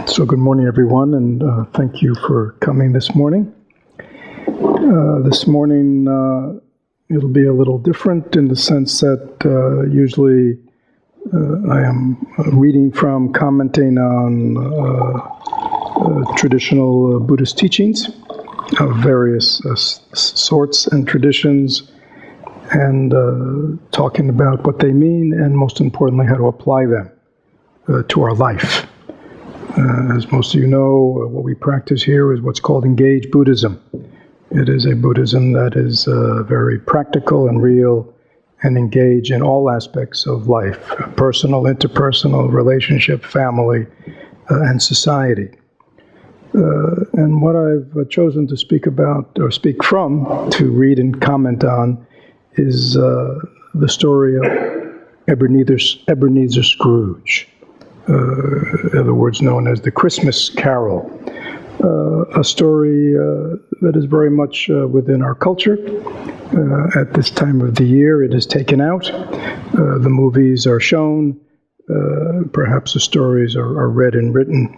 So good morning, everyone, and thank you for coming this morning. This morning, it'll be a little different in the sense that usually I am reading from, commenting on traditional Buddhist teachings of various sorts and traditions, and talking about what they mean, and most importantly, how to apply them to our life. As most of you know, what we practice here is what's called engaged Buddhism. It is a Buddhism that is very practical and real and engaged in all aspects of life, personal, interpersonal, relationship, family, and society. And what I've chosen to speak about, or speak from, to read and comment on, is the story of Ebenezer Scrooge. In other words, known as the Christmas Carol, a story that is very much within our culture. At this time of the year, it is taken out. The movies are shown. Perhaps the stories are read and written.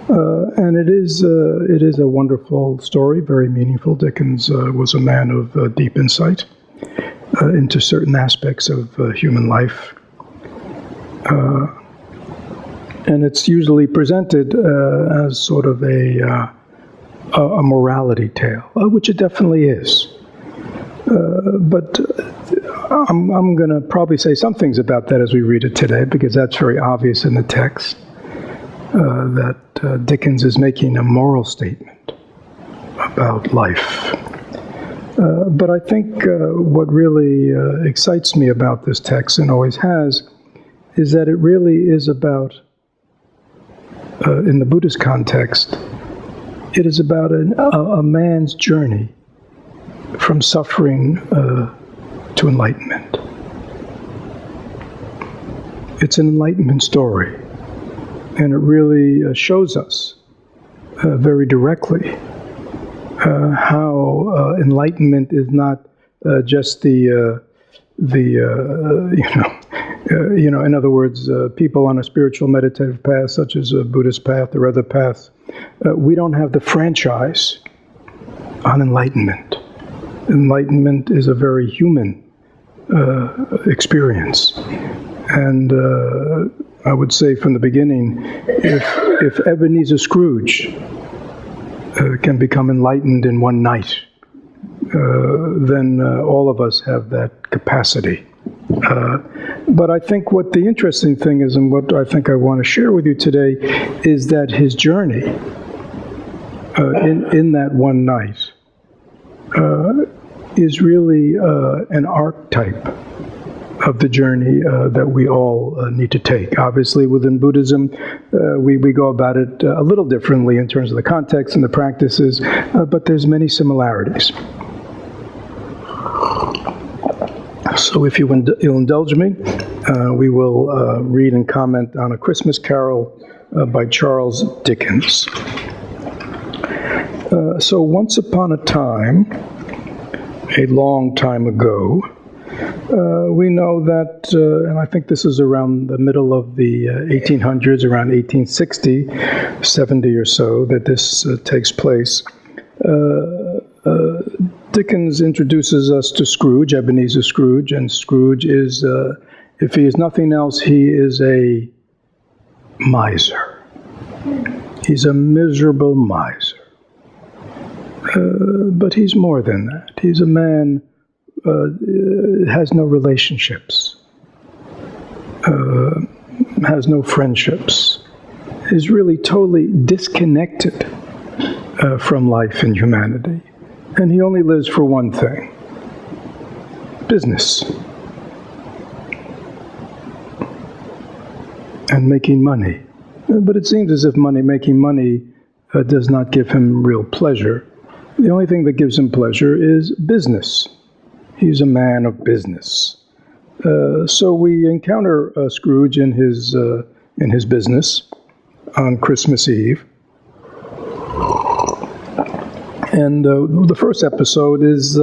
And it is a wonderful story, very meaningful. Dickens was a man of deep insight into certain aspects of human life. And it's usually presented as sort of a morality tale, which it definitely is. But I'm going to probably say some things about that as we read it today, because that's very obvious in the text, that Dickens is making a moral statement about life. But I think what really excites me about this text, and always has, is that it really is about, in the Buddhist context, it is about a man's journey from suffering to enlightenment. It's an enlightenment story, and it really shows us very directly how enlightenment is not just in other words, people on a spiritual meditative path, such as a Buddhist path or other paths, we don't have the franchise on enlightenment. Enlightenment is a very human experience. And I would say from the beginning, if Ebenezer Scrooge can become enlightened in one night, then all of us have that capacity. But I think what the interesting thing is, and what I think I want to share with you today, is that his journey in that one night is really an archetype of the journey that we all need to take. Obviously, within Buddhism, we go about it a little differently in terms of the context and the practices, but there's many similarities. So if you'll indulge me, we will read and comment on A Christmas Carol by Charles Dickens. So once upon a time, a long time ago, we know that, and I think this is around the middle of the 1800s, around 1860, 70 or so, that this takes place. Dickens introduces us to Scrooge, Ebenezer Scrooge, and Scrooge is, if he is nothing else, he is a miser. He's a miserable miser. But he's more than that. He's a man has no relationships, has no friendships, is really totally disconnected from life and humanity. And he only lives for one thing: business and making money. But it seems as if making money does not give him real pleasure. The only thing that gives him pleasure is business. He's a man of business. So we encounter Scrooge in his business on Christmas Eve. And the first episode is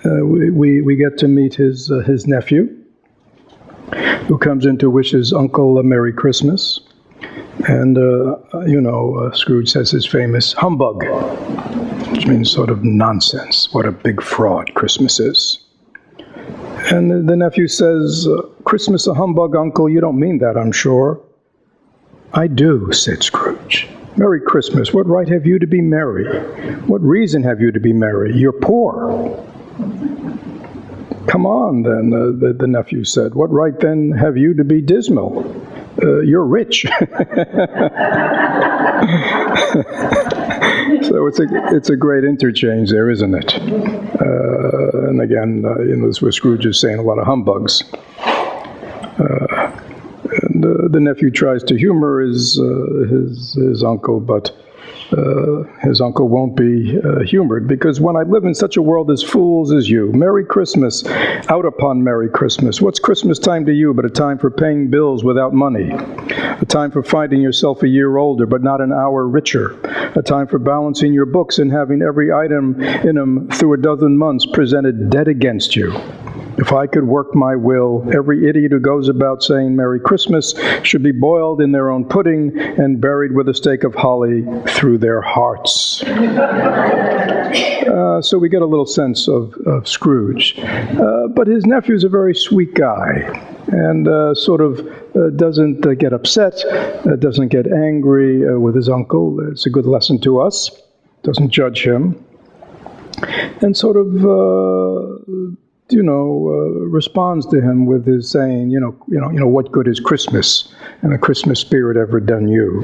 we get to meet his nephew, who comes in to wish his uncle a Merry Christmas. And, Scrooge says his famous humbug, which means sort of nonsense. What a big fraud Christmas is. And the nephew says, Christmas a humbug, Uncle? You don't mean that, I'm sure. I do, said Scrooge. Merry Christmas. What right have you to be merry? What reason have you to be merry? You're poor. Come on, then, the nephew said. What right, then, have you to be dismal? You're rich. So it's a great interchange there, isn't it? And again, this is where Scrooge is saying a lot of humbugs. And the nephew tries to humor his uncle, but his uncle won't be humored, because when I live in such a world as fools as you, Merry Christmas, out upon Merry Christmas. What's Christmas time to you but a time for paying bills without money? A time for finding yourself a year older but not an hour richer? A time for balancing your books and having every item in them through a dozen months presented dead against you? If I could work my will, every idiot who goes about saying Merry Christmas should be boiled in their own pudding and buried with a stake of holly through their hearts. So we get a little sense of Scrooge. But his nephew's a very sweet guy, and doesn't get upset, doesn't get angry with his uncle. It's a good lesson to us. Doesn't judge him. And responds to him with his saying, what good is Christmas and the Christmas spirit ever done you?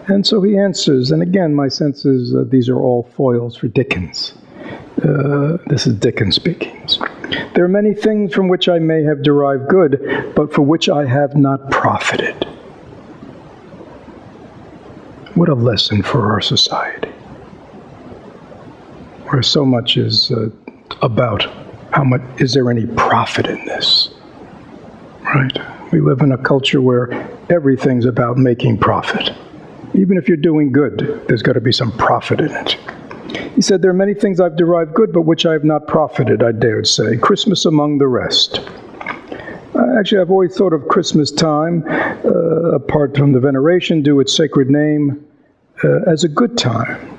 And so he answers, and again, my sense is these are all foils for Dickens. This is Dickens speaking. There are many things from which I may have derived good, but for which I have not profited. What a lesson for our society, where so much is about how much, is there any profit in this? Right? We live in a culture where everything's about making profit. Even if you're doing good, there's got to be some profit in it. He said, there are many things I've derived good, but which I have not profited, I dared say. Christmas among the rest. Actually, I've always thought of Christmas time, apart from the veneration due its sacred name, as a good time.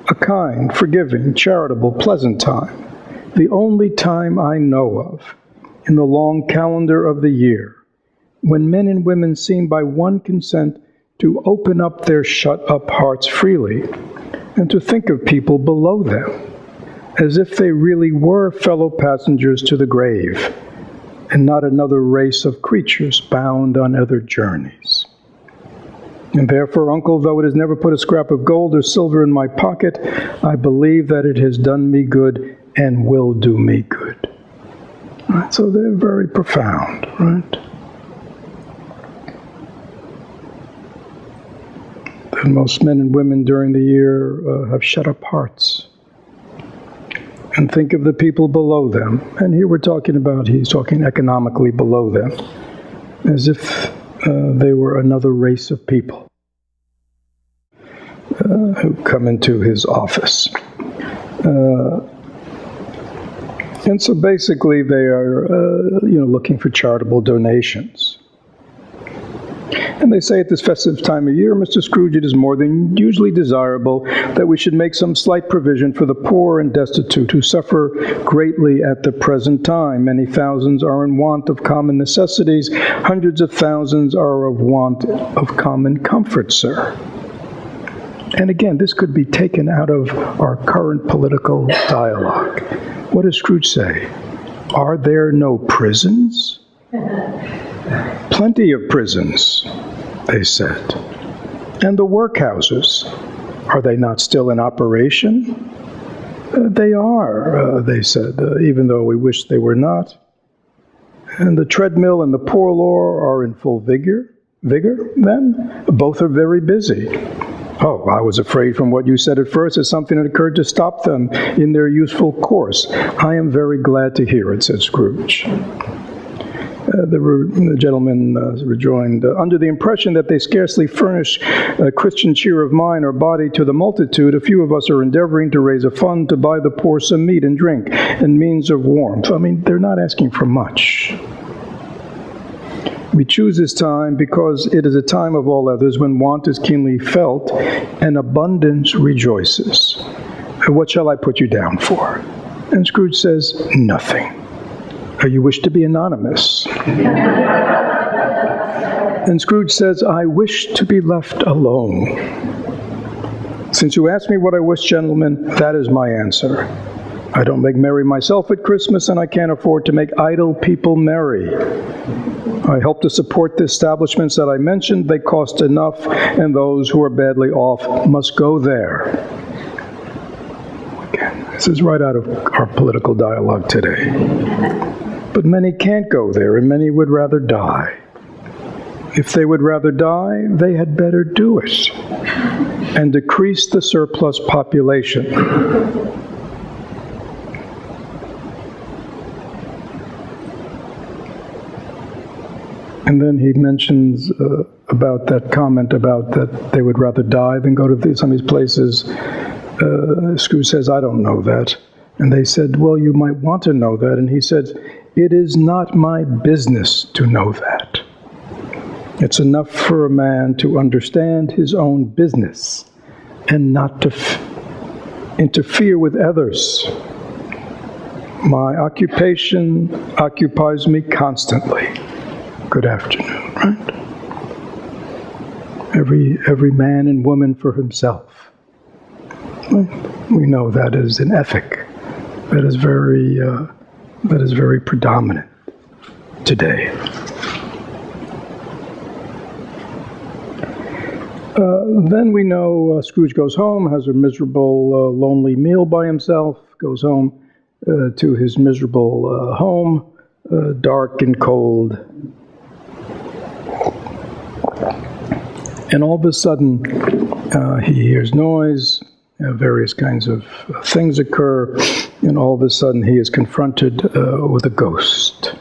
A kind, forgiving, charitable, pleasant time. The only time I know of in the long calendar of the year when men and women seem by one consent to open up their shut-up hearts freely and to think of people below them as if they really were fellow passengers to the grave and not another race of creatures bound on other journeys. And therefore, Uncle, though it has never put a scrap of gold or silver in my pocket, I believe that it has done me good and will do me good. Right? So they're very profound, right? That most men and women during the year have shut up hearts and think of the people below them. And here he's talking economically below them, as if they were another race of people who come into his office. And so basically they are, looking for charitable donations. And they say at this festive time of year, Mr. Scrooge, it is more than usually desirable that we should make some slight provision for the poor and destitute who suffer greatly at the present time. Many thousands are in want of common necessities. Hundreds of thousands are of want of common comfort, sir. And again, this could be taken out of our current political dialogue. What does Scrooge say? Are there no prisons? Plenty of prisons, they said. And the workhouses, are they not still in operation? They are, they said, even though we wish they were not. And the treadmill and the poor law are in full vigor then? Both are very busy. Oh, I was afraid from what you said at first that something had occurred to stop them in their useful course. I am very glad to hear it, said Scrooge. The gentleman rejoined, under the impression that they scarcely furnish Christian cheer of mind or body to the multitude, a few of us are endeavoring to raise a fund to buy the poor some meat and drink and means of warmth. I mean, they're not asking for much. We choose this time because it is a time of all others when want is keenly felt and abundance rejoices. What shall I put you down for? And Scrooge says, nothing. You wish to be anonymous. And Scrooge says, I wish to be left alone. Since you asked me what I wish, gentlemen, that is my answer. I don't make merry myself at Christmas, and I can't afford to make idle people merry. I help to support the establishments that I mentioned. They cost enough, and those who are badly off must go there. Again, this is right out of our political dialogue today. But many can't go there, and many would rather die. If they would rather die, they had better do it and decrease the surplus population. And then he mentions about that comment about that they would rather die than go to some of these places. Scrooge says, I don't know that. And they said, well, you might want to know that. And he said, it is not my business to know that. It's enough for a man to understand his own business and not to interfere with others. My occupation occupies me constantly. Good afternoon, right? Every man and woman for himself. We know that is an ethic that is very predominant today. Then we know Scrooge goes home, has a miserable, lonely meal by himself, goes home to his miserable home, dark and cold. And all of a sudden, he hears noise, various kinds of things occur, and all of a sudden he is confronted with a ghost.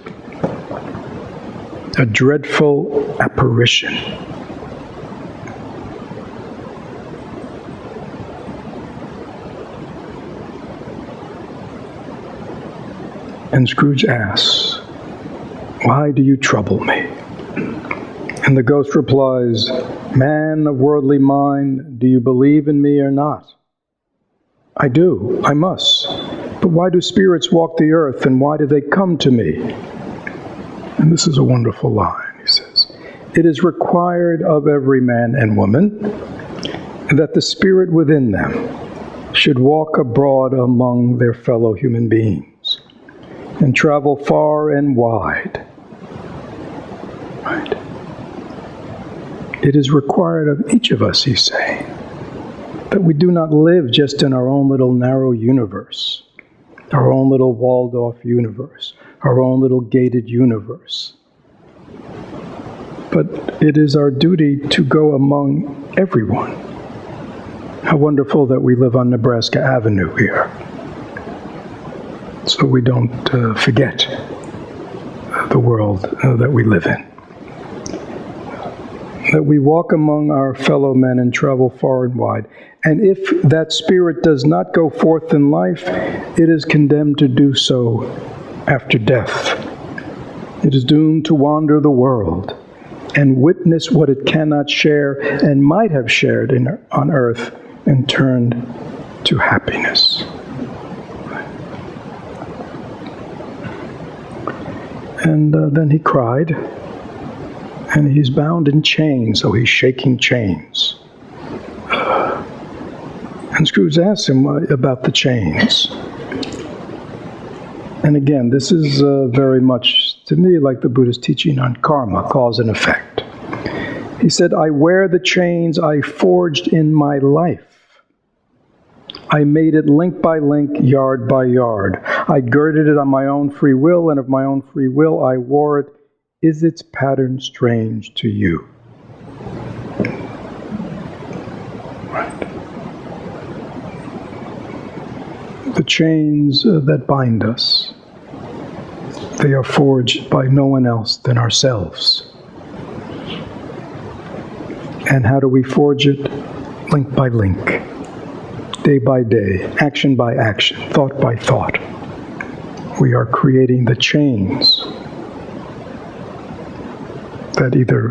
A dreadful apparition. And Scrooge asks, why do you trouble me? And the ghost replies, man of worldly mind, do you believe in me or not? I do, I must. But why do spirits walk the earth, and why do they come to me? And this is a wonderful line, he says. It is required of every man and woman that the spirit within them should walk abroad among their fellow human beings and travel far and wide. Right? It is required of each of us, he's saying, that we do not live just in our own little narrow universe, our own little walled-off universe, our own little gated universe. But it is our duty to go among everyone. How wonderful that we live on Nebraska Avenue here, so we don't forget the world that we live in. That we walk among our fellow men and travel far and wide. And if that spirit does not go forth in life, it is condemned to do so after death. It is doomed to wander the world and witness what it cannot share and might have shared on earth and turned to happiness. And then he cried, and he's bound in chains, so he's shaking chains. And Scrooge asks him about the chains. And again, this is very much, to me, like the Buddha's teaching on karma, cause and effect. He said, I wear the chains I forged in my life. I made it link by link, yard by yard. I girded it on my own free will, and of my own free will I wore it. Is its pattern strange to you? Right. The chains that bind us, they are forged by no one else than ourselves. And how do we forge it? Link by link. Day by day, action by action, thought by thought. We are creating the chains that either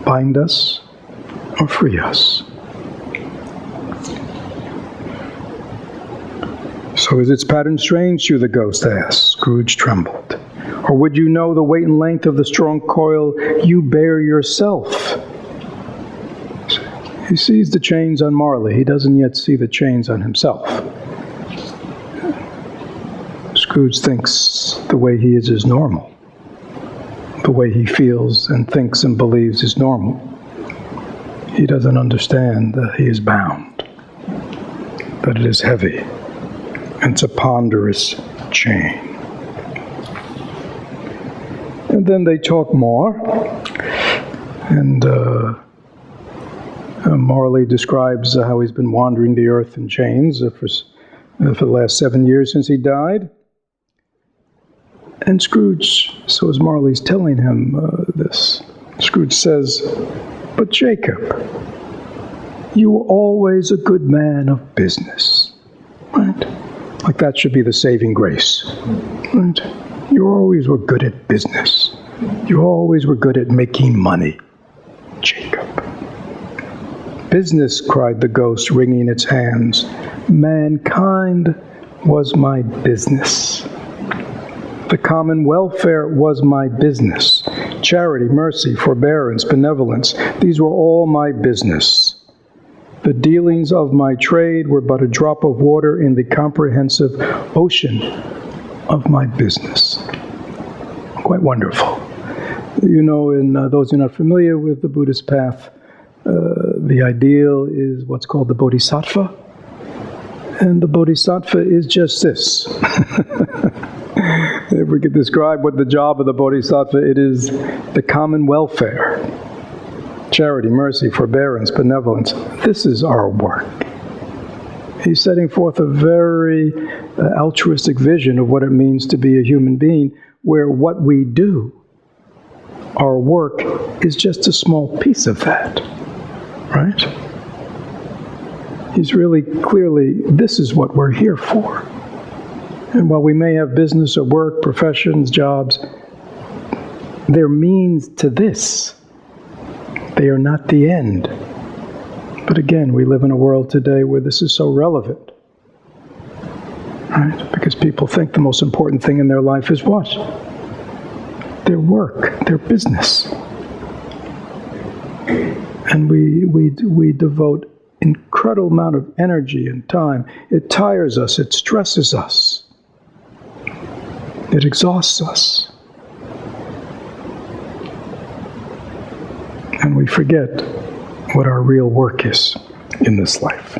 bind us or free us. So is its pattern strange to you, the ghost asked. Scrooge trembled. Or would you know the weight and length of the strong coil you bear yourself? He sees the chains on Marley. He doesn't yet see the chains on himself. Scrooge thinks the way he is normal. The way he feels and thinks and believes is normal. He doesn't understand that he is bound, that it is heavy, and it's a ponderous chain. And then they talk more, and Marley describes how he's been wandering the earth in chains for the last 7 years since he died. And Scrooge, so as Marley's telling him this, Scrooge says, "But Jacob, you were always a good man of business." Right? Like that should be the saving grace. Right? You always were good at business. You always were good at making money, Jacob. "Business," cried the ghost, wringing its hands. "Mankind was my business. The common welfare was my business. Charity, mercy, forbearance, benevolence, these were all my business. The dealings of my trade were but a drop of water in the comprehensive ocean of my business." Quite wonderful. You know, in those who are not familiar with the Buddhist path, the ideal is what's called the bodhisattva. And the bodhisattva is just this. If we could describe what the job of the bodhisattva, it is the common welfare. Charity, mercy, forbearance, benevolence. This is our work. He's setting forth a very altruistic vision of what it means to be a human being, where what we do, our work, is just a small piece of that. Right? He's really clearly, this is what we're here for. And while we may have business or work, professions, jobs, they're means to this. They are not the end. But again, we live in a world today where this is so relevant. Right? Because people think the most important thing in their life is what? Their work, their business. And we devote incredible amount of energy and time. It tires us, it stresses us. It exhausts us. And we forget what our real work is in this life.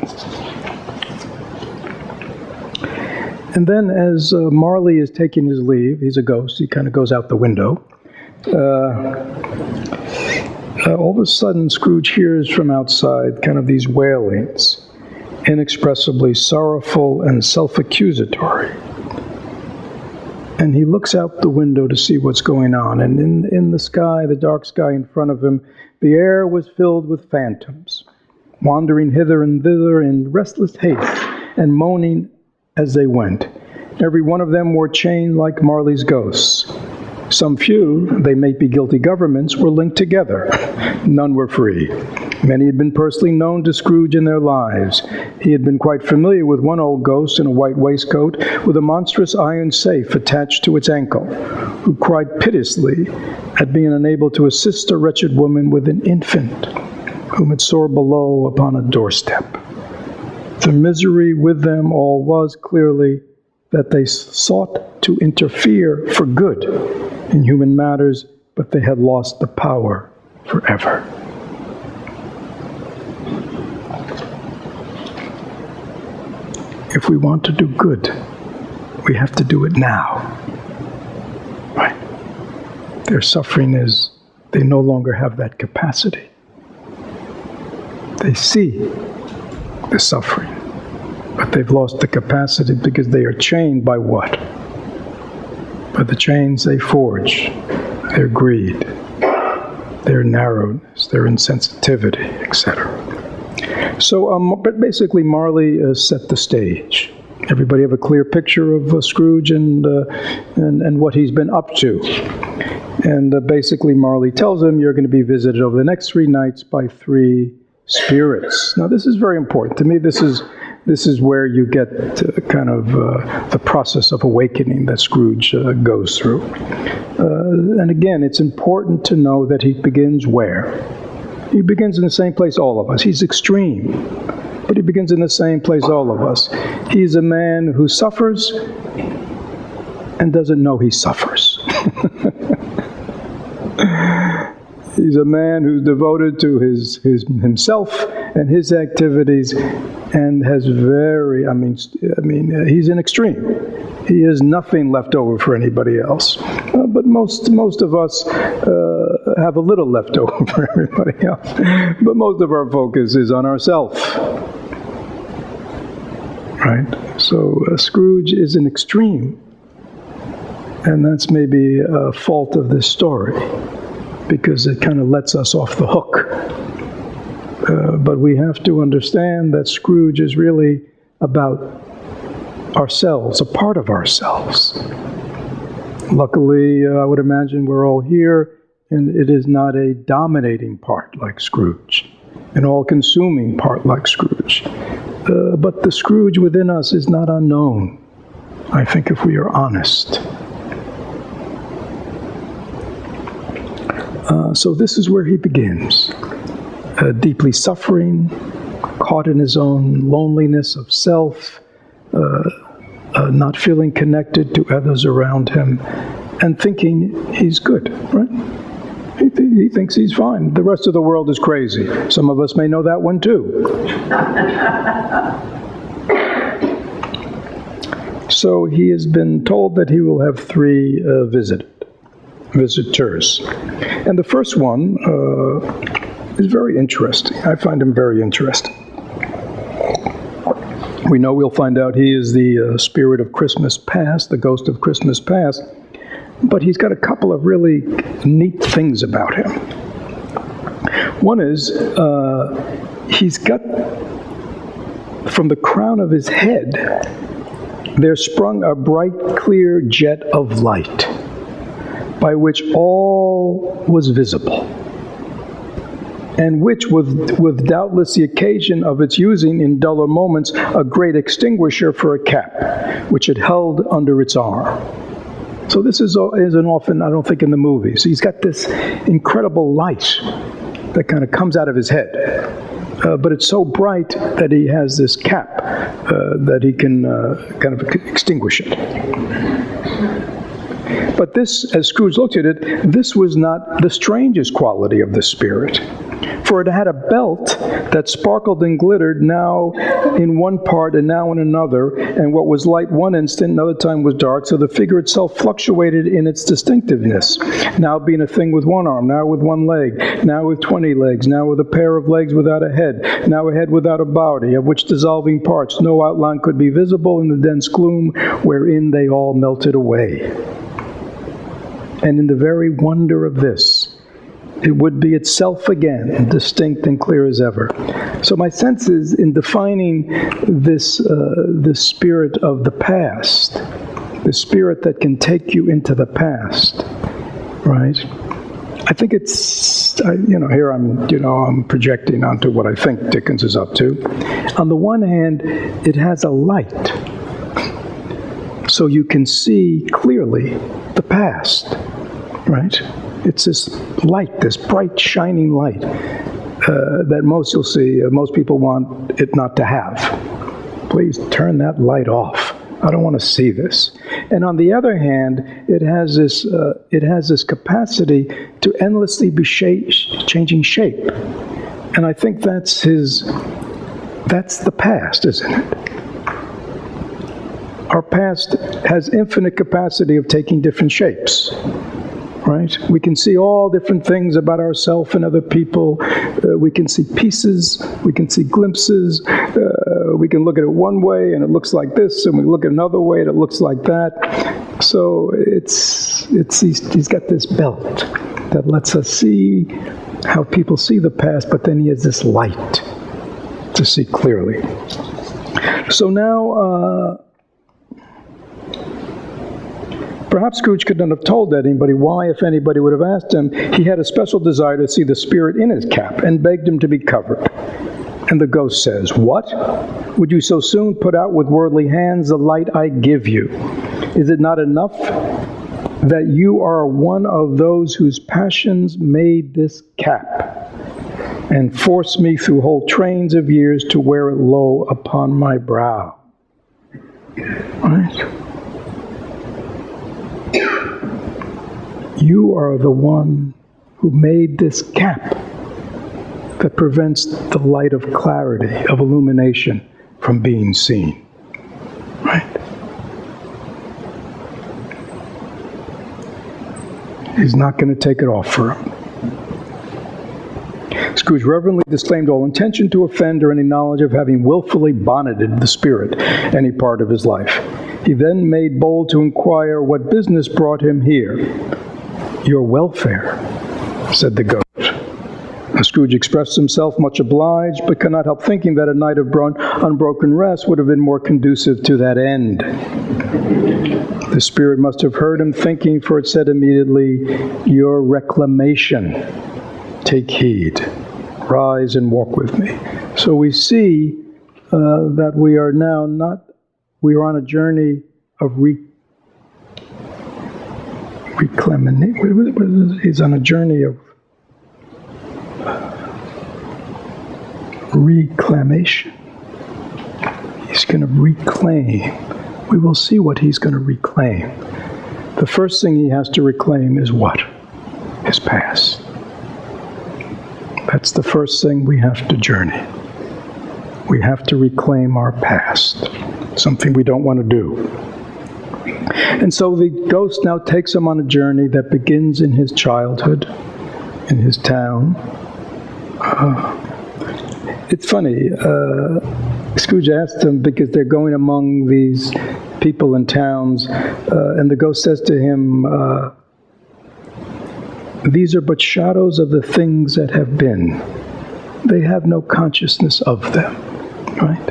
And then as Marley is taking his leave, he's a ghost, he kind of goes out the window. All of a sudden, Scrooge hears from outside kind of these wailings, inexpressibly sorrowful and self-accusatory. And he looks out the window to see what's going on. And in the sky, the dark sky in front of him, the air was filled with phantoms, wandering hither and thither in restless haste and moaning as they went. Every one of them wore chained like Marley's ghosts. Some few, they may be guilty governments, were linked together. None were free. Many had been personally known to Scrooge in their lives. He had been quite familiar with one old ghost in a white waistcoat with a monstrous iron safe attached to its ankle, who cried piteously at being unable to assist a wretched woman with an infant, whom it saw below upon a doorstep. The misery with them all was clearly that they sought to interfere for good in human matters, but they had lost the power forever. If we want to do good, we have to do it now. Right? Their suffering is they no longer have that capacity. They see the suffering, but they've lost the capacity because they are chained by what? By the chains they forge, their greed, their narrowness, their insensitivity, etc. So, but basically Marley set the stage. Everybody have a clear picture of Scrooge and what he's been up to. And basically Marley tells him, you're going to be visited over the next 3 nights by 3 spirits. Now this is very important. To me, this is where you get kind of the process of awakening that Scrooge goes through. And again, it's important to know that he begins where? He begins in the same place all of us. He's extreme, but he begins in the same place all of us. He's a man who suffers and doesn't know he suffers. He's a man who's devoted to himself and his activities, and has he's an extreme. He has nothing left over for anybody else. But most of us have a little left over for everybody else. But most of our focus is on ourselves. Right? So Scrooge is an extreme. And that's maybe a fault of this story, because it kind of lets us off the hook. But we have to understand that Scrooge is really about ourselves, a part of ourselves. Luckily, I would imagine we're all here, and it is not a dominating part like Scrooge, an all-consuming part like Scrooge. But the Scrooge within us is not unknown, I think, if we are honest. So this is where he begins. Deeply suffering, caught in his own loneliness of self, not feeling connected to others around him, and thinking he's good, right? He thinks he's fine. The rest of the world is crazy. Some of us may know that one too. So he has been told that he will have 3 visitors. And the first one is very interesting. I find him very interesting. We know we'll find out he is the spirit of Christmas past, the ghost of Christmas past, but he's got a couple of really neat things about him. One is he's got, from the crown of his head, there sprung a bright, clear jet of light, by which all was visible, and which, with doubtless the occasion of its using in duller moments, a great extinguisher for a cap, which it held under its arm. So this isn't often, I don't think, in the movies. He's got this incredible light that kind of comes out of his head. But it's so bright that he has this cap that he can kind of extinguish it. But this, as Scrooge looked at it, this was not the strangest quality of the spirit. For it had a belt that sparkled and glittered, now in one part and now in another, and what was light one instant, another time was dark, so the figure itself fluctuated in its distinctiveness, now being a thing with one arm, now with one leg, now with 20 legs, now with a pair of legs without a head, now a head without a body, of which dissolving parts no outline could be visible in the dense gloom wherein they all melted away. And in the very wonder of this, it would be itself again, distinct and clear as ever. So my sense is, in defining this spirit of the past, the spirit that can take you into the past, right? I think it's, here I'm projecting onto what I think Dickens is up to. On the one hand, it has a light, so you can see clearly the past, right? It's this light, this bright, shining light that most people want it not to have. Please turn that light off. I don't want to see this. And on the other hand, it has this capacity to endlessly be changing shape. And I think that's the past, isn't it? Our past has infinite capacity of taking different shapes. Right? We can see all different things about ourselves and other people. We can see pieces. We can see glimpses. We can look at it one way and it looks like this, and we look at another way and it looks like that. So he's got this belt that lets us see how people see the past, but then he has this light to see clearly. So now Perhaps Scrooge could not have told anybody why, if anybody would have asked him. He had a special desire to see the spirit in his cap and begged him to be covered. And the ghost says, "What? Would you so soon put out with worldly hands the light I give you? Is it not enough that you are one of those whose passions made this cap and forced me through whole trains of years to wear it low upon my brow?" Right? You are the one who made this cap that prevents the light of clarity, of illumination, from being seen. Right? He's not going to take it off for him. Scrooge reverently disclaimed all intention to offend or any knowledge of having willfully bonneted the spirit any part of his life. He then made bold to inquire what business brought him here. "Your welfare," said the ghost. Scrooge expressed himself much obliged, but could not help thinking that a night of unbroken rest would have been more conducive to that end. The spirit must have heard him thinking, for it said immediately, "Your reclamation. Take heed. Rise and walk with me." So we see that we are now we are on a journey of reclamation. He's on a journey of reclamation. He's going to reclaim. We will see what he's going to reclaim. The first thing he has to reclaim is what? His past. That's the first thing we have to journey. We have to reclaim our past, something we don't want to do. And so the ghost now takes him on a journey that begins in his childhood, in his town. It's funny, Scrooge asked him, because they're going among these people in towns, and the ghost says to him, "These are but shadows of the things that have been. They have no consciousness of them." Right?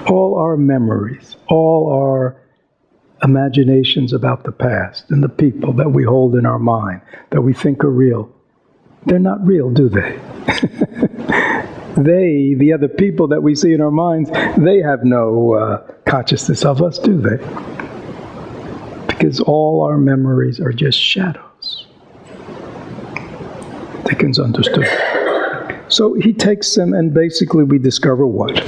All our memories, all our imaginations about the past and the people that we hold in our mind, that we think are real, they're not real, do they? They, the other people that we see in our minds, they have no consciousness of us, do they? Because all our memories are just shadows. Dickens understood. So he takes them, and basically we discover what?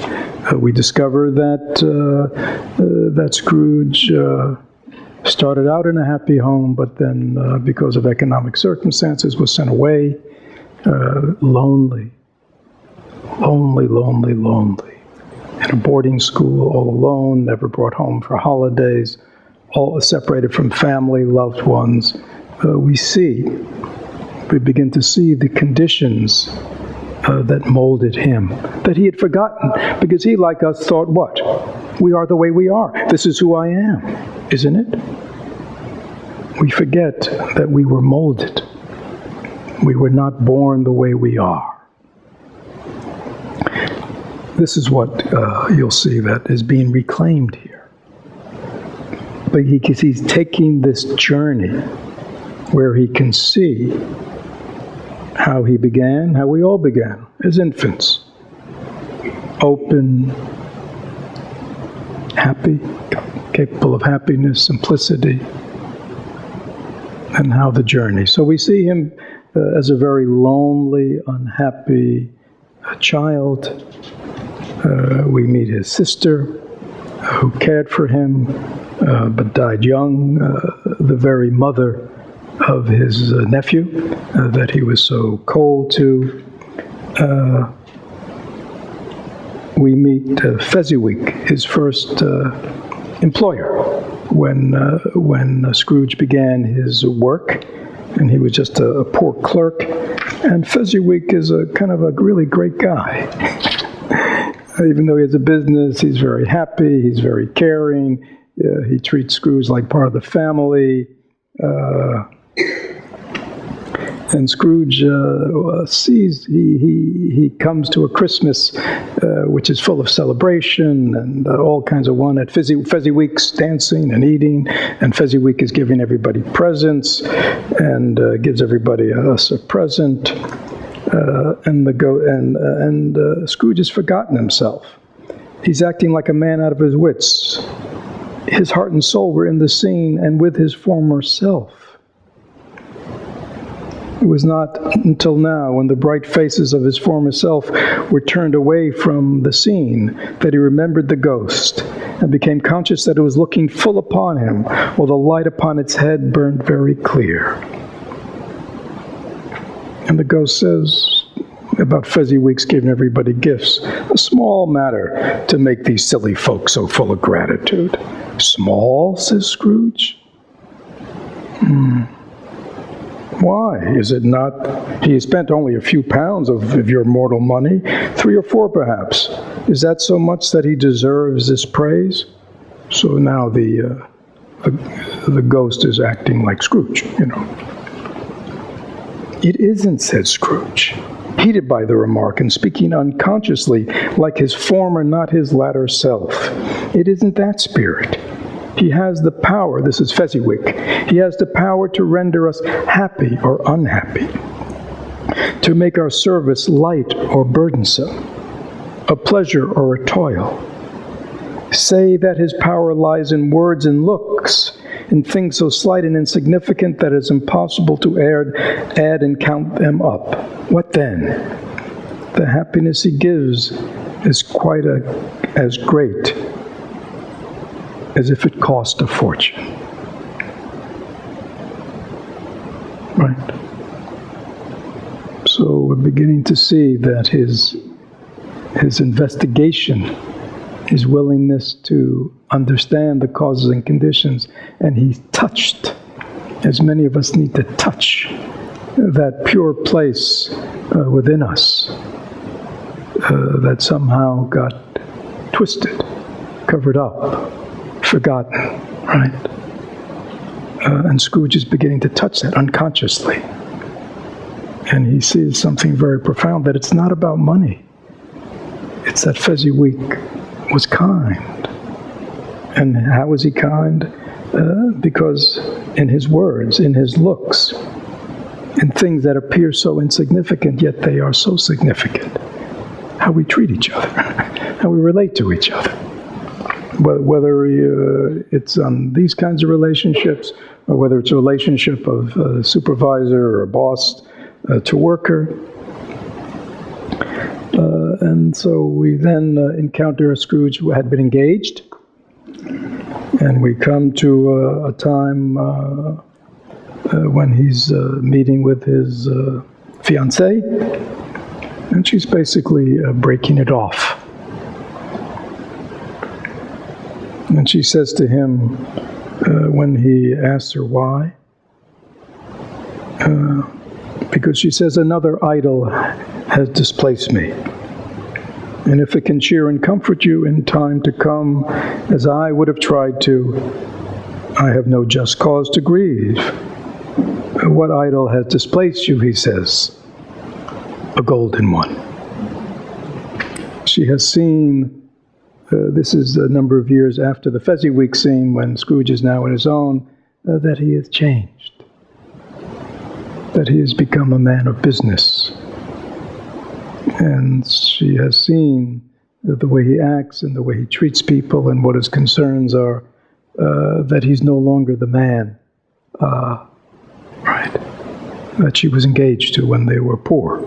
We discover that Scrooge started out in a happy home, but then because of economic circumstances was sent away, lonely, in a boarding school, all alone, never brought home for holidays, all separated from family, loved ones. We begin to see the conditions that molded him, that he had forgotten, because he, like us, thought, what? We are the way we are. This is who I am, isn't it? We forget that we were molded. We were not born the way we are. This is what you'll see that is being reclaimed here. Because he's taking this journey where he can see how he began, how we all began, as infants. Open, happy, capable of happiness, simplicity, and how the journey. So we see him as a very lonely, unhappy child. We meet his sister, who cared for him, but died young, the very mother of his nephew that he was so cold to. We meet Fezziwig, his first employer, when Scrooge began his work, and he was just a poor clerk. And Fezziwig is a kind of a really great guy. Even though he has a business, he's very happy, he's very caring, he treats Scrooge like part of the family. And Scrooge sees, he comes to a Christmas which is full of celebration and all kinds of at Fezziweek's dancing and eating, and Fezziweek is giving everybody presents and gives everybody a present, and Scrooge has forgotten himself. He's acting like a man out of his wits. His heart and soul were in the scene and with his former self. It was not until now, when the bright faces of his former self were turned away from the scene, that he remembered the ghost and became conscious that it was looking full upon him, while the light upon its head burned very clear. And the ghost says about Fezziweek's giving everybody gifts, a small matter to make these silly folks so full of gratitude. Small, says Scrooge. Why? Is it not? He has spent only a few pounds of your mortal money, 3 or 4 perhaps. Is that so much that he deserves this praise? So now the ghost is acting like Scrooge, It isn't, said Scrooge, heated by the remark and speaking unconsciously like his former, not his latter self. It isn't that spirit. He has the power, this is Fezziweek, he has the power to render us happy or unhappy, to make our service light or burdensome, a pleasure or a toil. Say that his power lies in words and looks, in things so slight and insignificant that it's impossible to add and count them up. What then? The happiness he gives is quite as great as if it cost a fortune. Right? So we're beginning to see that his investigation, his willingness to understand the causes and conditions, and he touched, as many of us need to touch, that pure place within us that somehow got twisted, covered up, forgotten, right? And Scrooge is beginning to touch that unconsciously. And he sees something very profound, that it's not about money. It's that Fezziweek was kind. And how was he kind? Because in his words, in his looks, in things that appear so insignificant, yet they are so significant. How we treat each other, how we relate to each other. Whether it's on these kinds of relationships, or whether it's a relationship of supervisor or boss to worker. And so we then encounter a Scrooge who had been engaged, and we come to a time when he's meeting with his fiancée, and she's basically breaking it off. And she says to him, when he asks her why, because she says, another idol has displaced me. And if it can cheer and comfort you in time to come, as I would have tried to, I have no just cause to grieve. What idol has displaced you, he says? A golden one. She has seen, this is a number of years after the Fezziweek scene, when Scrooge is now on his own, that he has changed. That he has become a man of business. And she has seen the way he acts and the way he treats people and what his concerns are, that he's no longer the man, right, that she was engaged to when they were poor.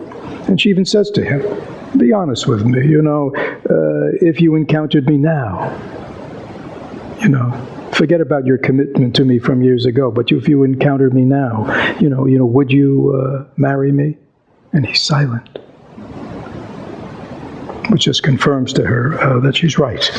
And she even says to him, be honest with me, if you encountered me now, forget about your commitment to me from years ago, but if you encountered me now, would you marry me? And he's silent, which just confirms to her that she's right.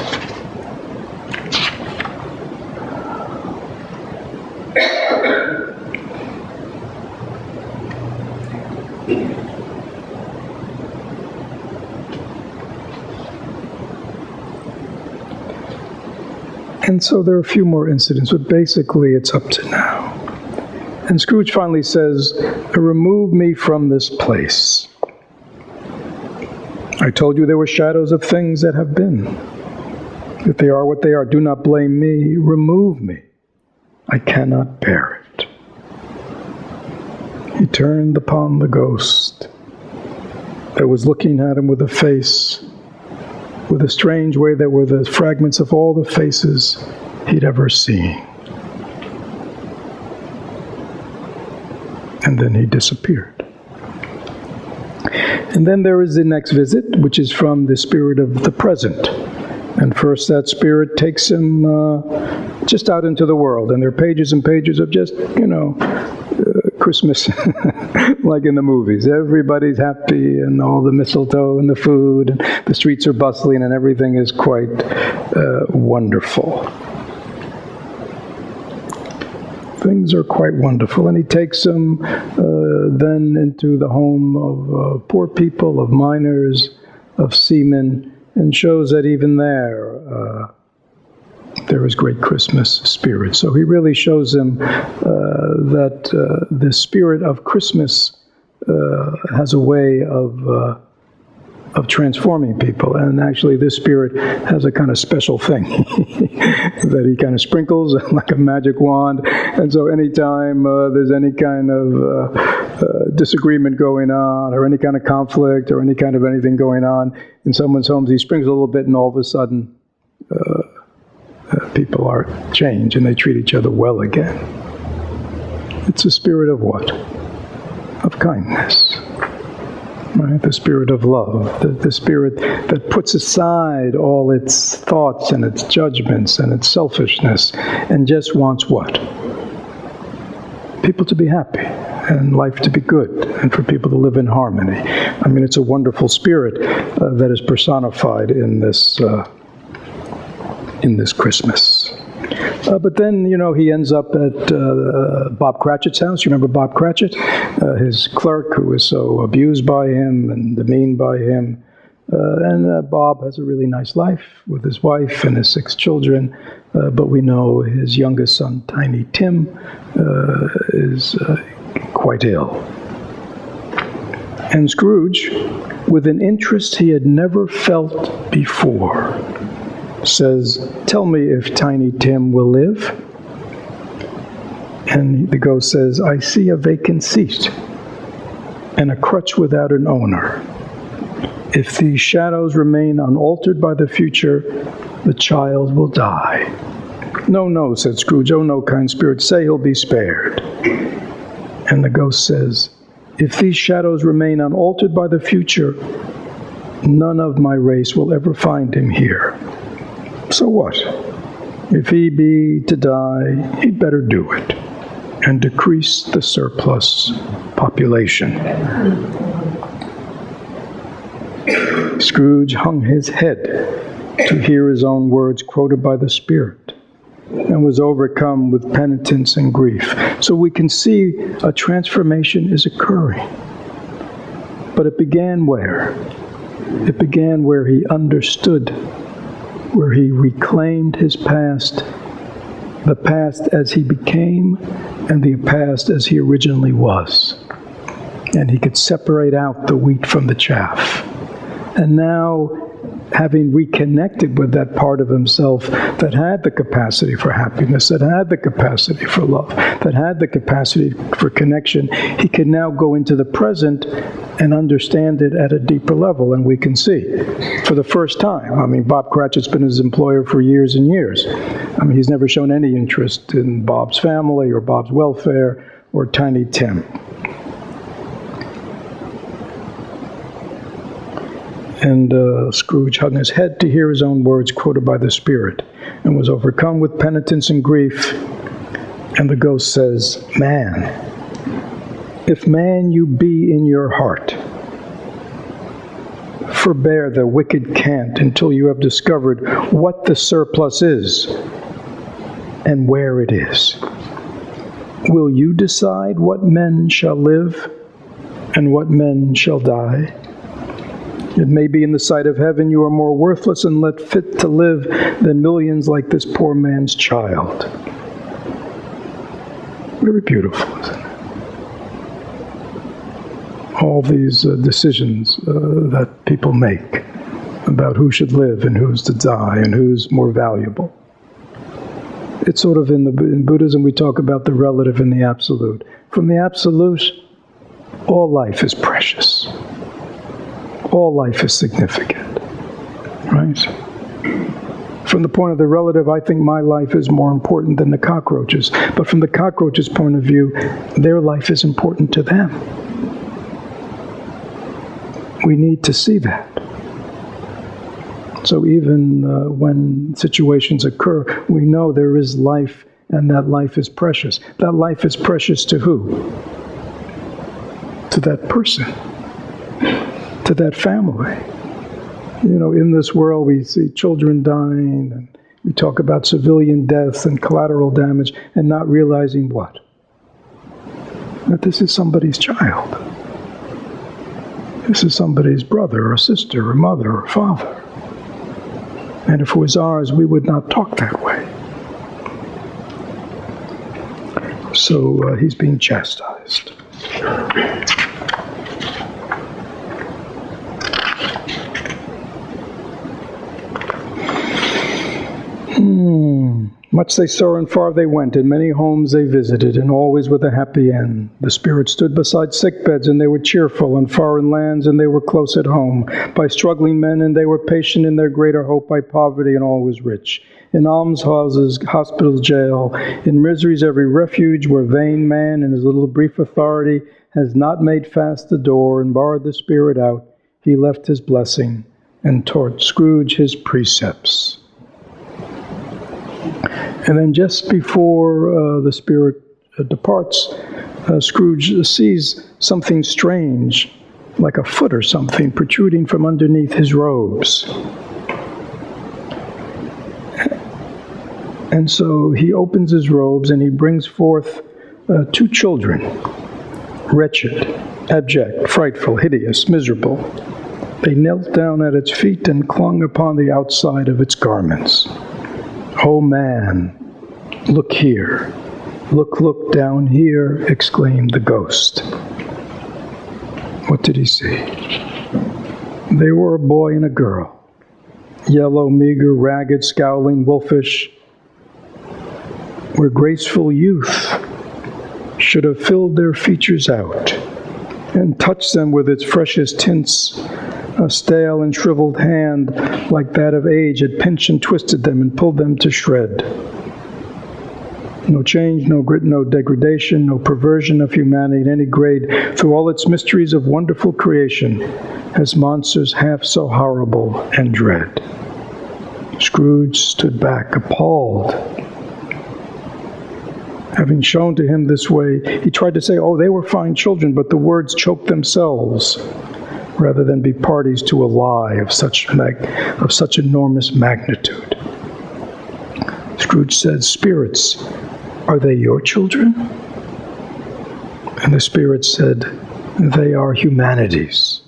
And so there are a few more incidents, but basically it's up to now. And Scrooge finally says, remove me from this place. I told you there were shadows of things that have been. If they are what they are, do not blame me. Remove me. I cannot bear it. He turned upon the ghost that was looking at him with a face, with a strange way that were the fragments of all the faces he'd ever seen. And then he disappeared. And then there is the next visit, which is from the spirit of the present. And first that spirit takes him just out into the world. And there are pages and pages of just, Christmas, like in the movies. Everybody's happy and all the mistletoe and the food. And the streets are bustling and everything is quite wonderful. Things are quite wonderful. And he takes them then into the home of poor people, of miners, of seamen, and shows that even there is great Christmas spirit. So he really shows them that the spirit of Christmas has a way of transforming people. And actually this spirit has a kind of special thing that he kind of sprinkles like a magic wand. And so anytime there's any kind of disagreement going on, or any kind of conflict, or any kind of anything going on in someone's homes, he sprinkles a little bit, and all of a sudden people are changed and they treat each other well again. It's a spirit of what? Of kindness. Right? The spirit of love, the spirit that puts aside all its thoughts and its judgments and its selfishness and just wants what? People to be happy and life to be good and for people to live in harmony. I mean, it's a wonderful spirit that is personified in this Christmas. But then, he ends up at Bob Cratchit's house. You remember Bob Cratchit? His clerk, who was so abused by him and demeaned by him. And Bob has a really nice life with his wife and his 6 children. But we know his youngest son, Tiny Tim, is quite ill. And Scrooge, with an interest he had never felt before, says, tell me if Tiny Tim will live. And the ghost says, I see a vacant seat and a crutch without an owner. If these shadows remain unaltered by the future, the child will die. No, no, said Scrooge. Oh, no, kind spirit, say he'll be spared. And the ghost says, if these shadows remain unaltered by the future, none of my race will ever find him here. So what? If he be to die, he'd better do it and decrease the surplus population. Scrooge hung his head to hear his own words quoted by the Spirit and was overcome with penitence and grief. So we can see a transformation is occurring. But it began where? It began where he understood, where he reclaimed his past, the past as he became and the past as he originally was. And he could separate out the wheat from the chaff. And now, having reconnected with that part of himself that had the capacity for happiness, that had the capacity for love, that had the capacity for connection, he can now go into the present and understand it at a deeper level. And we can see, for the first time, I mean, Bob Cratchit's been his employer for years and years. I mean, he's never shown any interest in Bob's family or Bob's welfare or Tiny Tim. And Scrooge hung his head to hear his own words quoted by the Spirit and was overcome with penitence and grief. And the ghost says, man, if man you be in your heart, forbear the wicked cant until you have discovered what the surplus is and where it is. Will you decide what men shall live and what men shall die? It may be in the sight of heaven you are more worthless and less fit to live than millions like this poor man's child. Very beautiful, isn't it? All these decisions that people make about who should live and who's to die and who's more valuable. It's sort of in Buddhism we talk about the relative and the absolute. From the absolute, all life is precious. All life is significant, right? From the point of the relative, I think my life is more important than the cockroaches. But from the cockroaches' point of view, their life is important to them. We need to see that. So even when situations occur, we know there is life, and that life is precious. That life is precious to who? To that person, to that family. You know, in this world we see children dying, and we talk about civilian deaths and collateral damage, and not realizing what? That this is somebody's child. This is somebody's brother or sister or mother or father. And if it was ours, we would not talk that way. So he's being chastised. Much they saw and far they went, and many homes they visited, and always with a happy end. The spirits stood beside sick beds, and they were cheerful, in foreign lands, and they were close at home. By struggling men, and they were patient in their greater hope. By poverty, and always rich. In almshouses, hospitals, jail, in misery's every refuge, where vain man in his little brief authority has not made fast the door and barred the spirit out, he left his blessing and taught Scrooge his precepts. And then just before the spirit departs, Scrooge sees something strange, like a foot or something, protruding from underneath his robes. And so he opens his robes and he brings forth 2 children, wretched, abject, frightful, hideous, miserable. They knelt down at its feet and clung upon the outside of its garments. "Oh man, look here. Look down here," exclaimed the ghost. What did he see? They were a boy and a girl. Yellow, meager, ragged, scowling, wolfish, where graceful youth should have filled their features out and touched them with its freshest tints. A stale and shriveled hand, like that of age, had pinched and twisted them and pulled them to shred. No change, no grit, no degradation, no perversion of humanity in any grade, through all its mysteries of wonderful creation, as monsters half so horrible and dread. Scrooge stood back, appalled. Having shown to him this way, he tried to say, "Oh, they were fine children," but the words choked themselves, rather than be parties to a lie of such enormous magnitude. Scrooge said, "Spirits, are they your children?" And the spirit said, "They are humanity's.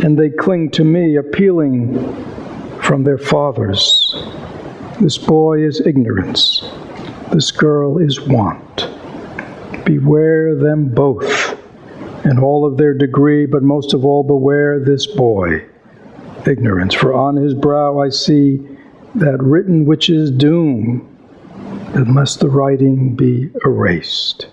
And they cling to me, appealing from their fathers. This boy is ignorance. This girl is want. Beware them both, and all of their degree, but most of all beware this boy, ignorance. For on his brow I see that written which is doom, unless the writing be erased."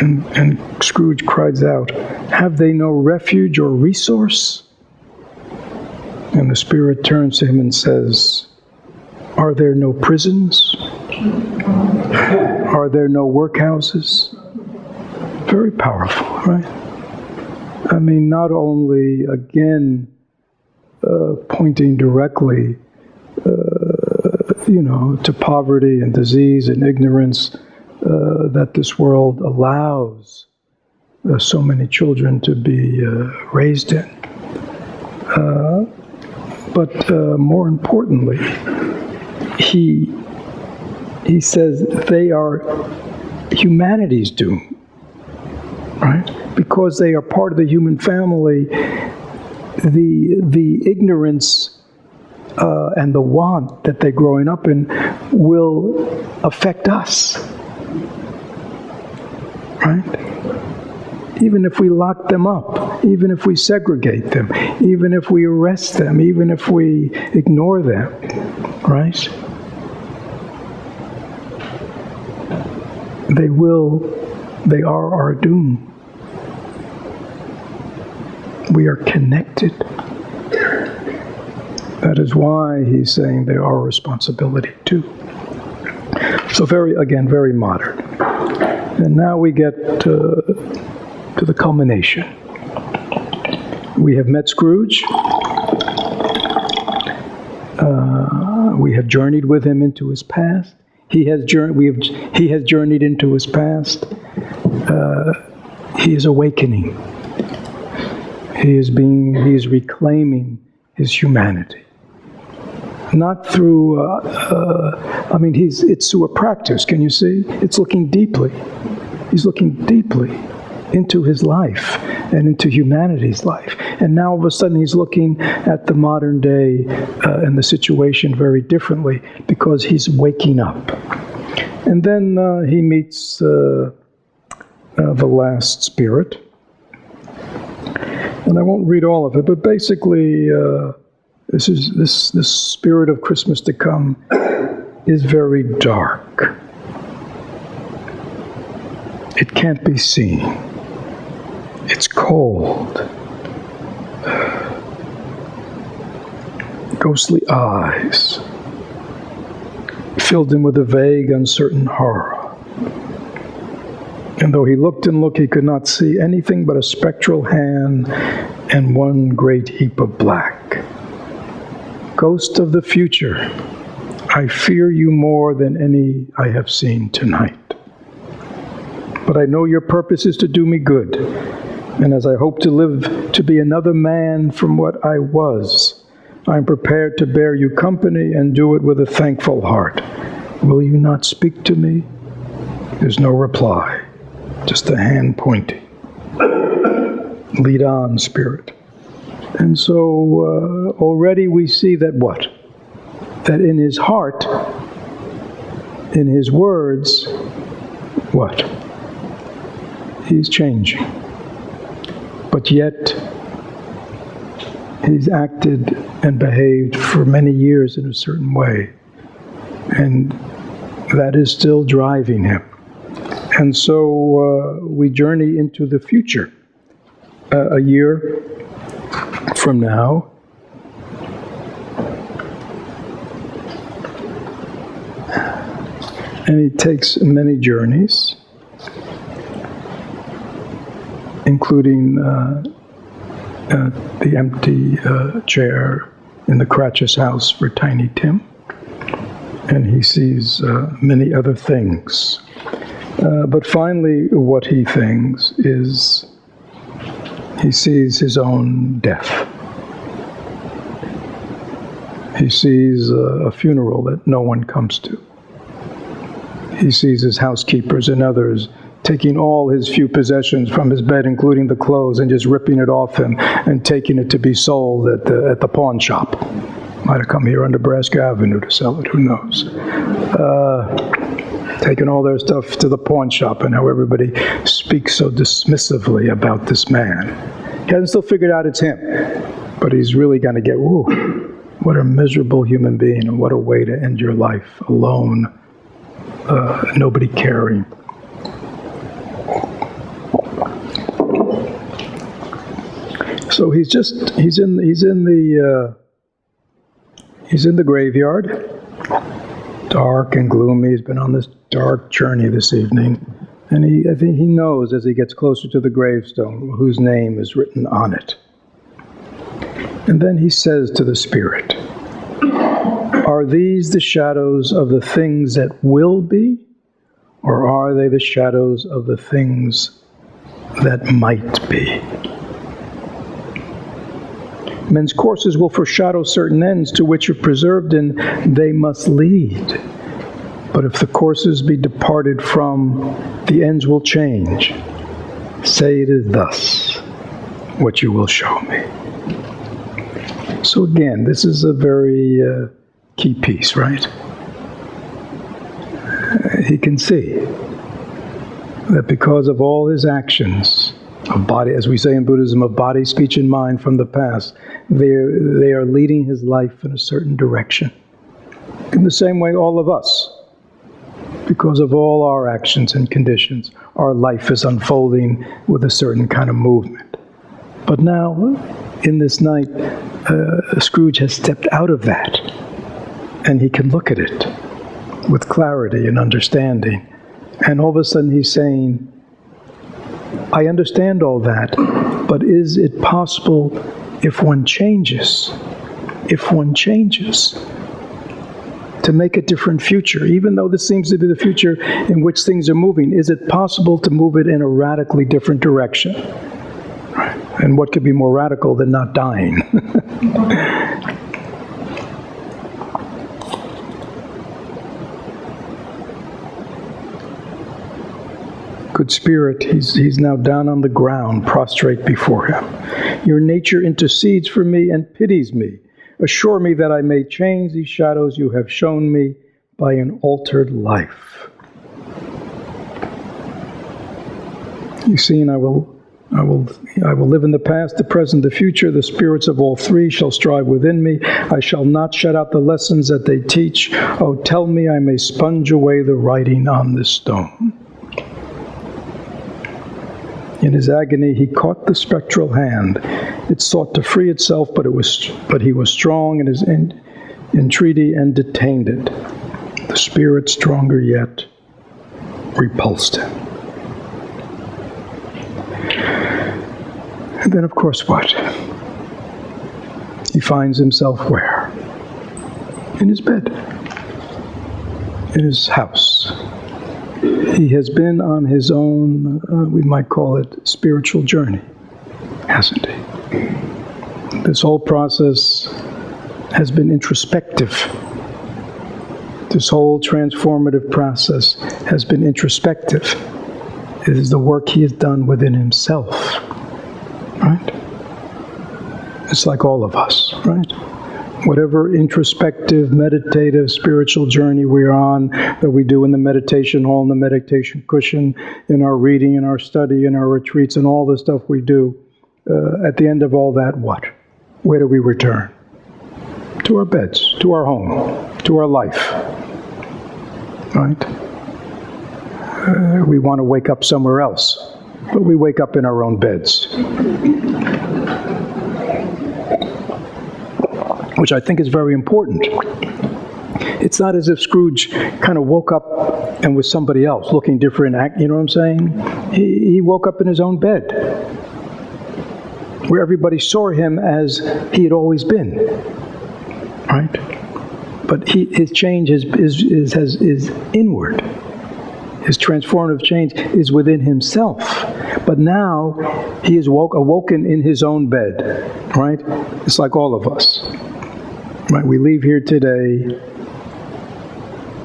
And Scrooge cries out, "Have they no refuge or resource?" And the spirit turns to him and says, "Are there no prisons? Are there no workhouses?" Very powerful, right? I mean, not only, again, pointing directly, to poverty and disease and ignorance that this world allows so many children to be raised in. But more importantly, he says they are humanity's doom, right? Because they are part of the human family, the ignorance and the want that they're growing up in will affect us. Right? Even if we lock them up, even if we segregate them, even if we arrest them, even if we ignore them, right? They are our doom. We are connected. That is why he's saying they are our responsibility too. So very modern. And now we get to the culmination. We have met Scrooge. We have journeyed with him into his past. He has journeyed into his past. He is awakening. He is reclaiming his humanity. Not through, it's through a practice, can you see? It's looking deeply. He's looking deeply into his life and into humanity's life. And now all of a sudden he's looking at the modern day and the situation very differently because he's waking up. And then he meets the last spirit. And I won't read all of it, but basically this spirit of Christmas to come is very dark. It can't be seen. It's cold. Ghostly eyes filled him with a vague, uncertain horror. And though he looked and looked, he could not see anything but a spectral hand and one great heap of black. Ghost of the future, I fear you more than any I have seen tonight. But I know your purpose is to do me good. And as I hope to live to be another man from what I was, I am prepared to bear you company and do it with a thankful heart. Will you not speak to me? There's no reply, just a hand pointing. Lead on, Spirit. And so already we see that what? That in his heart, in his words, what? He's changing. But yet, he's acted and behaved for many years in a certain way. And that is still driving him. And so we journey into the future. A year from now, and he takes many journeys, including the empty chair in the Cratchit's house for Tiny Tim. And he sees many other things. But finally, what he thinks is he sees his own death. He sees a funeral that no one comes to. He sees his housekeepers and others taking all his few possessions from his bed, including the clothes, and just ripping it off him and taking it to be sold at the pawn shop. Might have come here on Nebraska Avenue to sell it, who knows. Taking all their stuff to the pawn shop, and how everybody speaks so dismissively about this man. He hasn't still figured out it's him, but he's really going to get, ooh, what a miserable human being, and what a way to end your life alone, nobody caring. So he's in the graveyard, dark and gloomy. He's been on this dark journey this evening, and I think he knows as he gets closer to the gravestone whose name is written on it. And then he says to the spirit, "Are these the shadows of the things that will be, or are they the shadows of the things that might be?" Men's courses will foreshadow certain ends to which are preserved, and they must lead. But if the courses be departed from, the ends will change. Say it is thus, what you will show me. So again, this is a very key piece, right? He can see that because of all his actions, of body, as we say in Buddhism, of body, speech, and mind from the past, they are leading his life in a certain direction. In the same way, all of us, because of all our actions and conditions, our life is unfolding with a certain kind of movement. But now, in this night, Scrooge has stepped out of that, and he can look at it with clarity and understanding. And all of a sudden he's saying, I understand all that, but is it possible if one changes, to make a different future? Even though this seems to be the future in which things are moving, is it possible to move it in a radically different direction? Right. And what could be more radical than not dying? Good Spirit, he's now down on the ground, prostrate before him. Your nature intercedes for me and pities me. Assure me that I may change these shadows you have shown me by an altered life. You see, and I will live in the past, the present, the future. The spirits of all three shall strive within me. I shall not shut out the lessons that they teach. Oh, tell me I may sponge away the writing on this stone. In his agony, he caught the spectral hand. It sought to free itself, but he was strong in his entreaty and detained it. The spirit, stronger yet, repulsed him. And then, of course, what? He finds himself where? In his bed. In his house. He has been on his own, we might call it, spiritual journey, hasn't he? This whole process has been introspective. This whole transformative process has been introspective. It is the work he has done within himself, right? It's like all of us, right? Whatever introspective, meditative, spiritual journey we're on, that we do in the meditation hall, in the meditation cushion, in our reading, in our study, in our retreats, and all the stuff we do, at the end of all that, what? Where do we return? To our beds, to our home, to our life, right? We want to wake up somewhere else, but we wake up in our own beds. Which I think is very important. It's not as if Scrooge kind of woke up and was somebody else, looking different, you know what I'm saying? He woke up in his own bed, where everybody saw him as he had always been, right? But his change is inward. His transformative change is within himself. But now he is awoken in his own bed, right? It's like all of us. Right, we leave here today,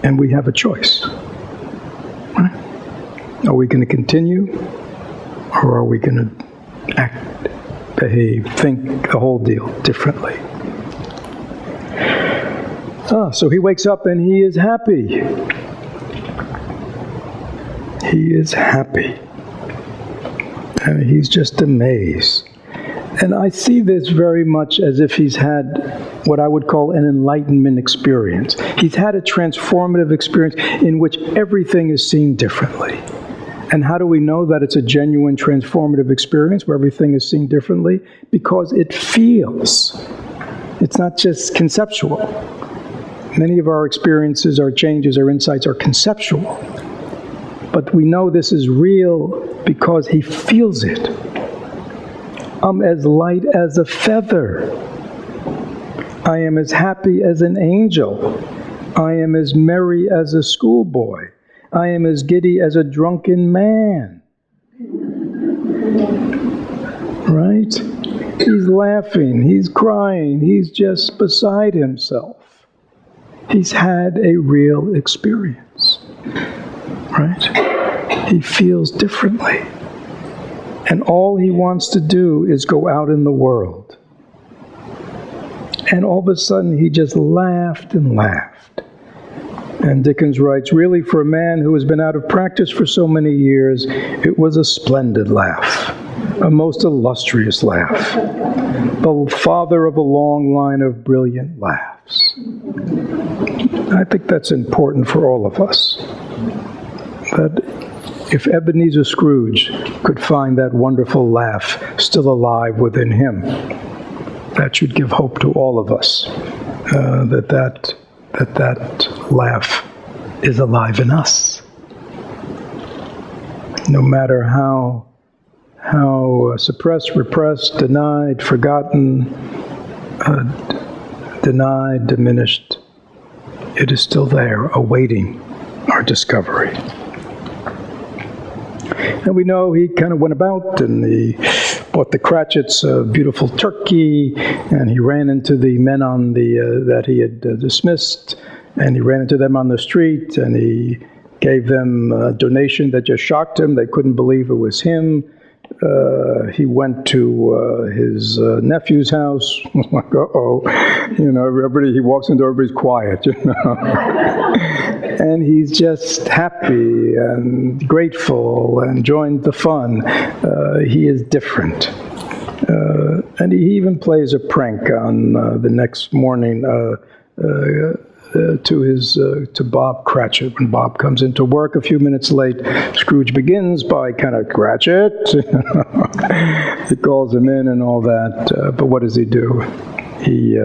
and we have a choice. Right? Are we going to continue, or are we going to act, behave, think the whole deal differently? So he wakes up and he is happy. He is happy. And he's just amazed. And I see this very much as if he's had what I would call an enlightenment experience. He's had a transformative experience in which everything is seen differently. And how do we know that it's a genuine transformative experience where everything is seen differently? Because it feels. It's not just conceptual. Many of our experiences, our changes, our insights are conceptual. But we know this is real because he feels it. I'm as light as a feather. I am as happy as an angel. I am as merry as a schoolboy. I am as giddy as a drunken man. Right? He's laughing, he's crying, he's just beside himself. He's had a real experience. Right? He feels differently. And all he wants to do is go out in the world And all of a sudden, he just laughed and laughed. And Dickens writes, really, for a man who has been out of practice for so many years, it was a splendid laugh, a most illustrious laugh, the father of a long line of brilliant laughs. I think that's important for all of us, that if Ebenezer Scrooge could find that wonderful laugh still alive within him, that should give hope to all of us, that laugh is alive in us. No matter how suppressed, repressed, denied, forgotten, denied, diminished, it is still there, awaiting our discovery. And we know he kind of went about and he bought the Cratchits a beautiful turkey, and he ran into the men on that he had dismissed, and he ran into them on the street, and he gave them a donation that just shocked him. They couldn't believe it was him. He went to his nephew's house. Like, everybody, he walks into everybody's quiet, and he's just happy and grateful and enjoying the fun. He is different. And he even plays a prank on the next morning to Bob Cratchit. When Bob comes into work a few minutes late, Scrooge begins by kind of, Cratchit. He calls him in and all that. But what does he do? He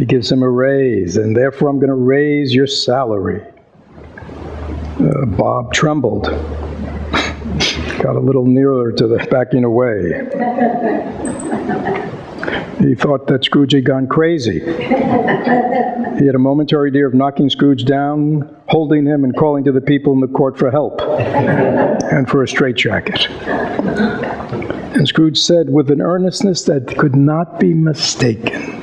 gives him a raise, and therefore I'm going to raise your salary. Bob trembled, got a little nearer to the backing away. He thought that Scrooge had gone crazy. He had a momentary idea of knocking Scrooge down, holding him, and calling to the people in the court for help and for a straitjacket. And Scrooge said with an earnestness that could not be mistaken,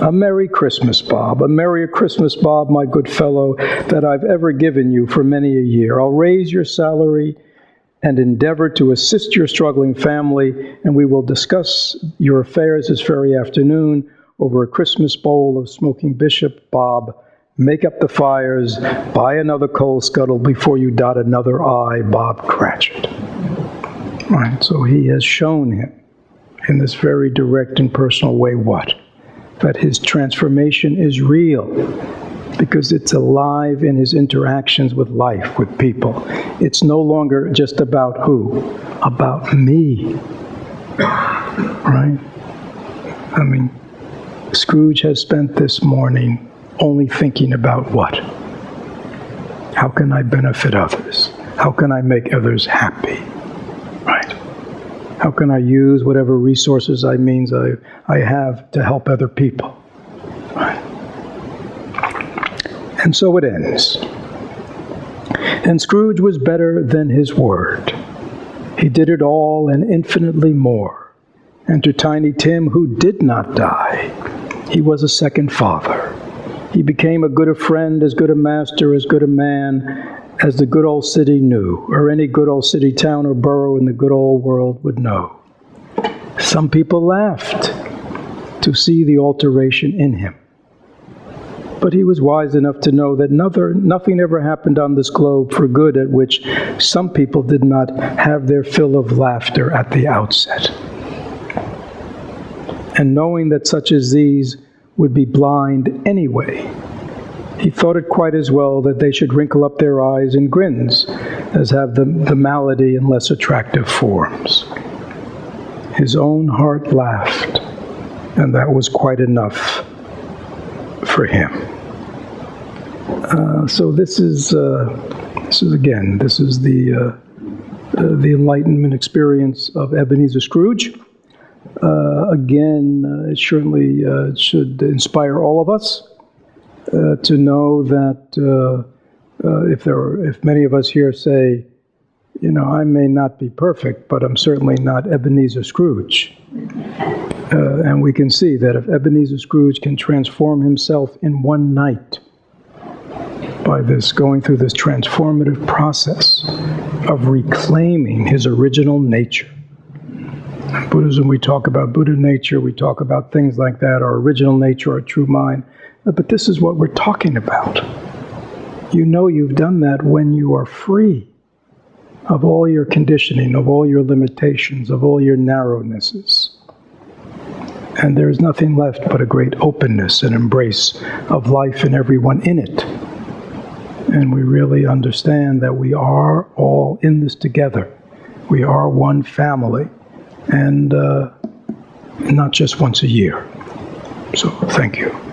"A Merry Christmas, Bob, a Merrier Christmas, Bob, my good fellow, that I've ever given you for many a year. I'll raise your salary and endeavor to assist your struggling family, and we will discuss your affairs this very afternoon over a Christmas bowl of smoking bishop, Bob. Make up the fires, buy another coal scuttle before you dot another I, Bob Cratchit." Right, so he has shown him in this very direct and personal way what? That his transformation is real, because it's alive in his interactions with life, with people. It's no longer just about who? About me. Right? I mean, Scrooge has spent this morning only thinking about what? How can I benefit others? How can I make others happy? Right? How can I use whatever resources I have to help other people? Right? And so it ends. And Scrooge was better than his word. He did it all and infinitely more. And to Tiny Tim, who did not die, he was a second father. He became as good a friend, as good a master, as good a man, as the good old city knew, or any good old city, town, or borough in the good old world would know. Some people laughed to see the alteration in him. But he was wise enough to know that nothing ever happened on this globe for good at which some people did not have their fill of laughter at the outset. And knowing that such as these would be blind anyway, he thought it quite as well that they should wrinkle up their eyes in grins as have the malady in less attractive forms. His own heart laughed, and that was quite enough for him. So this is the enlightenment experience of Ebenezer Scrooge. It certainly should inspire all of us to know that if many of us here say, I may not be perfect, but I'm certainly not Ebenezer Scrooge. And we can see that if Ebenezer Scrooge can transform himself in one night by going through this transformative process of reclaiming his original nature, In Buddhism, we talk about Buddha nature, we talk about things like that, our original nature, our true mind. But this is what we're talking about. You know you've done that when you are free of all your conditioning, of all your limitations, of all your narrownesses. And there is nothing left but a great openness and embrace of life and everyone in it. And we really understand that we are all in this together. We are one family, and not just once a year. So, thank you.